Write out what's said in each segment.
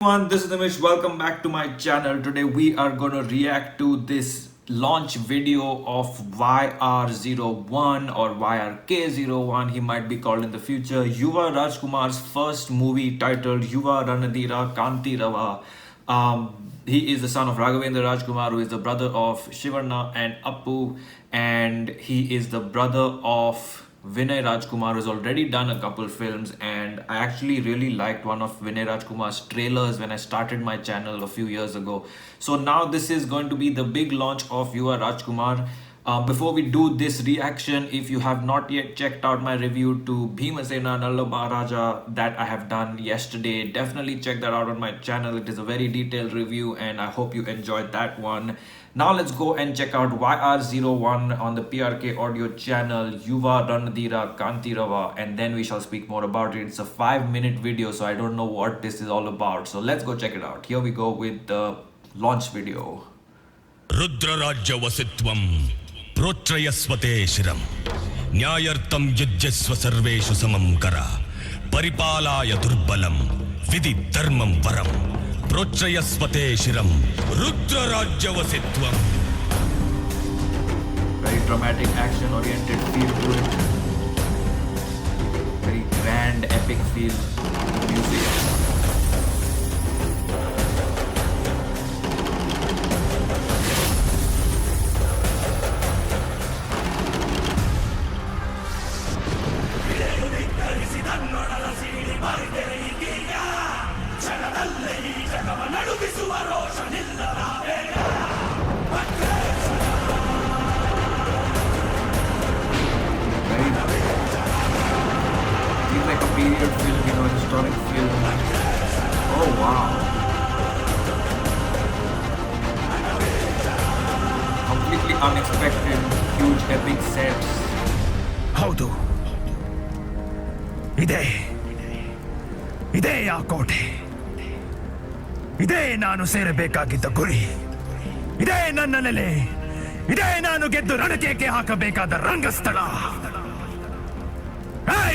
Everyone, this is Amish. Welcome back to my channel. Today we are going to react to this launch video of YR01 or YRK01, he might be called in the future. Yuva Rajkumar's first movie titled Yuva Ranadira Kanti Rava. He is the son of Raghavendra Rajkumar, who is the brother of Shivarna and Appu, and he is the brother of Vinay Rajkumar, has already done a couple films, and I actually really liked one of Vinay Rajkumar's trailers when I started my channel a few years ago. So now this is going to be the big launch of Yuva Rajkumar. Before we do this reaction, if you have not yet checked out my review to Bhimasena Nalla Maharaja that I have done yesterday, definitely check that out on my channel. It is a very detailed review and I hope you enjoyed that one. Now let's go and check out YR01 on the PRK audio channel, Yuva Ranadira Kanti Rava, and then we shall speak more about it. It's a 5-minute video, so I don't know what this is all about. So let's go check it out. Here we go with the launch video. Rudra Rajya Vasitvam Protrayasvate Shiram Nyayartam Yujyasva Sarveshu Samam Kara Paripalaya Durbalam Vidhi Dharmam Varam Protrayasvate Shiram Rudra Rajya Vasitvam. Very dramatic, action-oriented feel to it. Very grand, epic feel to the music. Feels like a period film, you know, historic film. Oh wow. Completely unexpected, huge epic sets. ಹೌದು, ಇದೇ ಆ ಕೋಟೆ, ಇದೇ ನಾನು ಸೇರಬೇಕಾಗಿದ್ದ ಗುರಿ, ಇದೇ ನನ್ನ ನೆಲೆ, ಇದೇ ನಾನು ಗೆದ್ದು ರಣಕೇಕೆ ಹಾಕಬೇಕಾದ ರಂಗಸ್ಥಳ.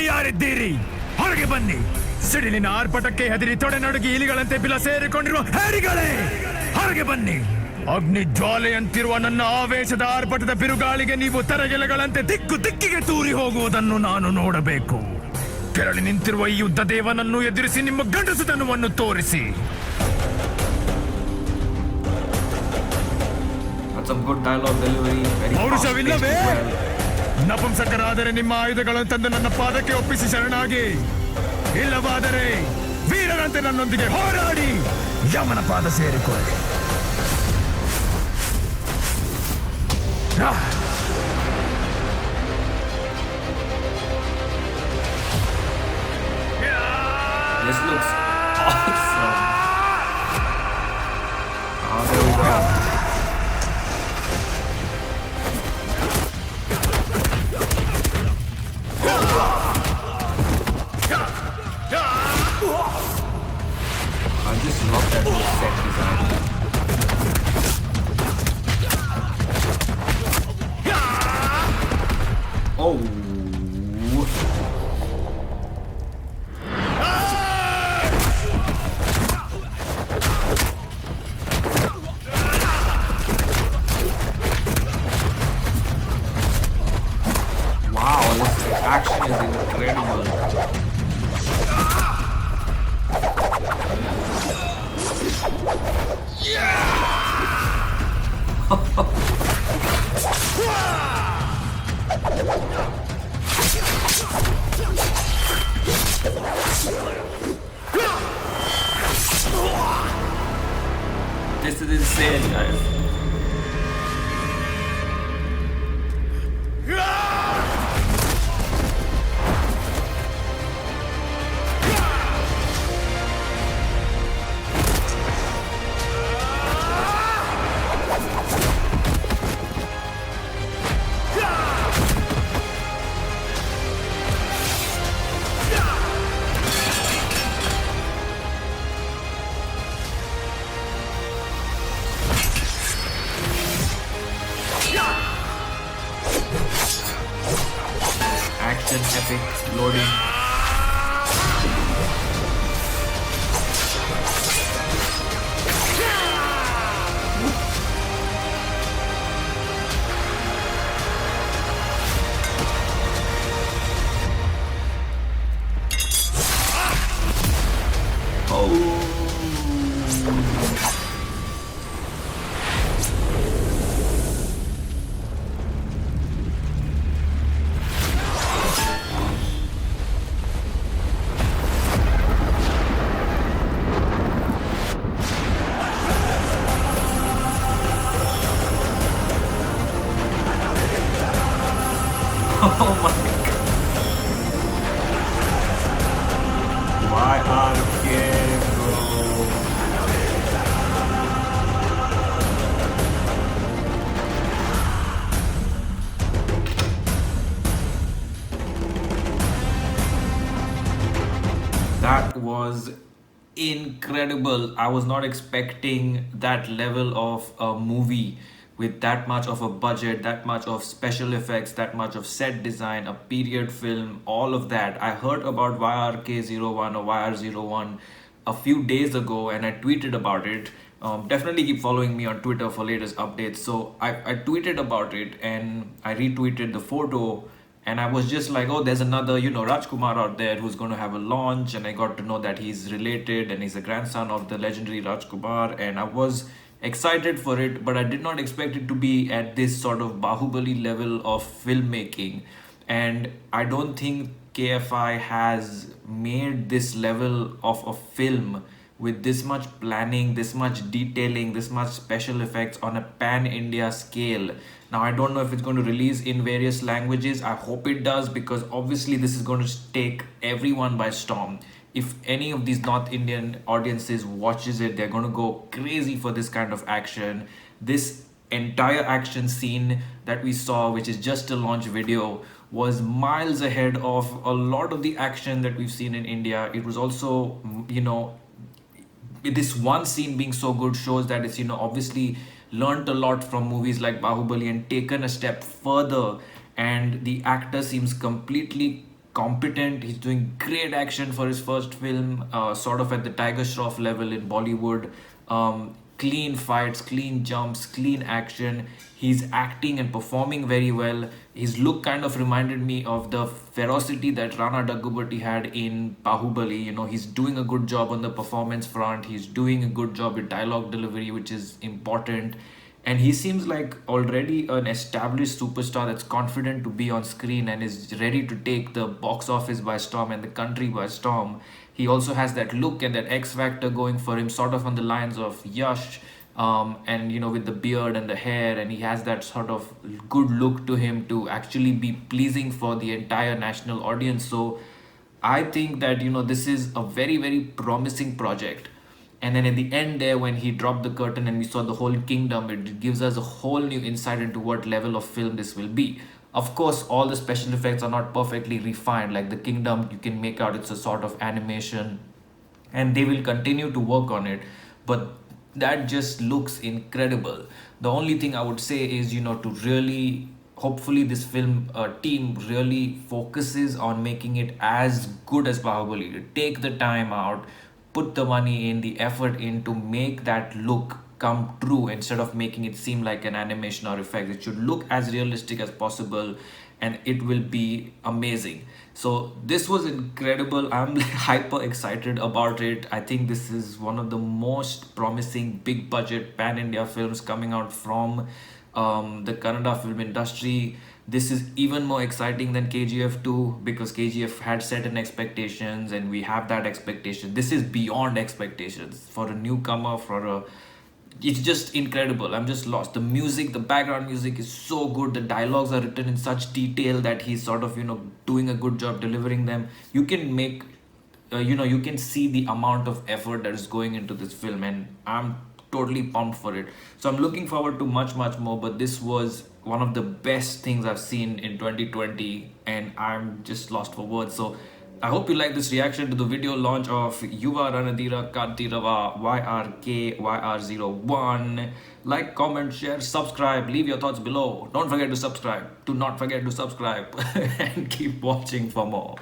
ಯಾರಿದ್ದೀರಿ? ಹೊರಗೆ ಬನ್ನಿ. ಸಿಡಿಲಿನ ಆರ್ಭಟಕ್ಕೆ ಹೆದರಿ ತೊಡೆ ನಡುಗಿ ಇಲಿಗಳಂತೆ ಬಿಲ ಸೇರಿಕೊಂಡಿರುವ ಹೇರಿಗಳೇ, ಹೊರಗೆ ಬನ್ನಿ. ಅಗ್ನಿ ಜ್ವಾಲೆಯಂತಿರುವ ನನ್ನ ಆವೇಶದ ಆರ್ಭಟದ ಬಿರುಗಾಳಿಗೆ ನೀವು ತರಗೆಲೆಗಳಂತೆ ದಿಕ್ಕು ದಿಕ್ಕಿಗೆ ತೂರಿ ಹೋಗುವುದನ್ನು ನಾನು ನೋಡಬೇಕು. ಕೆರಳಿ ನಿಂತಿರುವ ಈ ಯುದ್ಧ ದೇವನನ್ನು ಎದುರಿಸಿ ನಿಮ್ಮ ಗಂಡಸುತನವನ್ನು ತೋರಿಸಿ. Some good dialogue delivery, very ಪೌರುಷವಿಲ್ಲವೇ? ನಪುಂಸಕರಾದರೆ ನಿಮ್ಮ ಆಯುಧಗಳನ್ನು ತಂದು ನನ್ನ ಪಾದಕ್ಕೆ ಒಪ್ಪಿಸಿ ಶರಣಾಗಿ, ಇಲ್ಲವಾದರೆ ವೀರರಂತೆ ನನ್ನೊಂದಿಗೆ ಹೋರಾಡಿ ಯಮನ ಪಾದ ಸೇರಿಕೊಳ್ಳಿ. This looks awesome. Oh, there we go. I just love that new set design. Oh. Wow, this action is incredible. This is insane, guys. Action, epic, loading. Oh my god. YRK, bro. That was incredible. I was not expecting that level of a movie with that much of a budget, that much of special effects, that much of set design, a period film, all of that. I heard about YRK01 or YR01 a few days ago and I tweeted about it. Definitely keep following me on Twitter for latest updates. So I tweeted about it and I retweeted the photo and I was just like, oh, there's another, Rajkumar out there who's going to have a launch. And I got to know that he's related and he's a grandson of the legendary Rajkumar. And I was excited for it, but I did not expect it to be at this sort of Bahubali level of filmmaking. And I don't think KFI has made this level of a film with this much planning, this much detailing, this much special effects on a pan India scale. Now, I don't know if it's going to release in various languages. I hope it does because obviously this is going to take everyone by storm. If any of these North Indian audiences watches it, they're going to go crazy for this kind of action. This entire action scene that we saw, which is just a launch video, was miles ahead of a lot of the action that we've seen in India. It was also, this one scene being so good shows that it's obviously learned a lot from movies like Bahubali and taken a step further, and the actor seems completely competent. He's doing great action for his first film, sort of at the Tiger Shroff level in Bollywood. Clean fights, clean jumps, clean action. He's acting and performing very well. His look kind of reminded me of the ferocity that Rana Daggubati had in Bahubali. He's doing a good job on the performance front. He's doing a good job with dialogue delivery, which is important. And he seems like already an established superstar that's confident to be on screen and is ready to take the box office by storm and the country by storm. He also has that look and that X factor going for him, sort of on the lines of Yash, and with the beard and the hair, and he has that sort of good look to him to actually be pleasing for the entire national audience. So I think that this is a very, very promising project. And then at the end there, when he dropped the curtain and we saw the whole kingdom, it gives us a whole new insight into what level of film this will be. Of course, all the special effects are not perfectly refined. Like the kingdom, you can make out it's a sort of animation, and they will continue to work on it. But that just looks incredible. The only thing I would say is, to really, hopefully, this film team really focuses on making it as good as Bahubali. To take the time out, put the money in, the effort in to make that look come true instead of making it seem like an animation or effect. It should look as realistic as possible and it will be amazing. So this was incredible. I'm hyper excited about it. I think this is one of the most promising big budget pan India films coming out from the Kannada film industry. This is even more exciting than KGF 2 because KGF had certain expectations and we have that expectation. This is beyond expectations for a newcomer, it's just incredible. I'm just lost. The music, the background music is so good. The dialogues are written in such detail that he's sort of, doing a good job delivering them. You can make, you can see the amount of effort that is going into this film, and I'm totally pumped for it. So I'm looking forward to much, much more, but this was one of the best things I've seen in 2020, and I'm just lost for words. So I hope you like this reaction to the video launch of Yuva Ranadira Kantirava YRK-YR01. Like, comment, share, subscribe, leave your thoughts below. Don't forget to subscribe. Do not forget to subscribe and keep watching for more.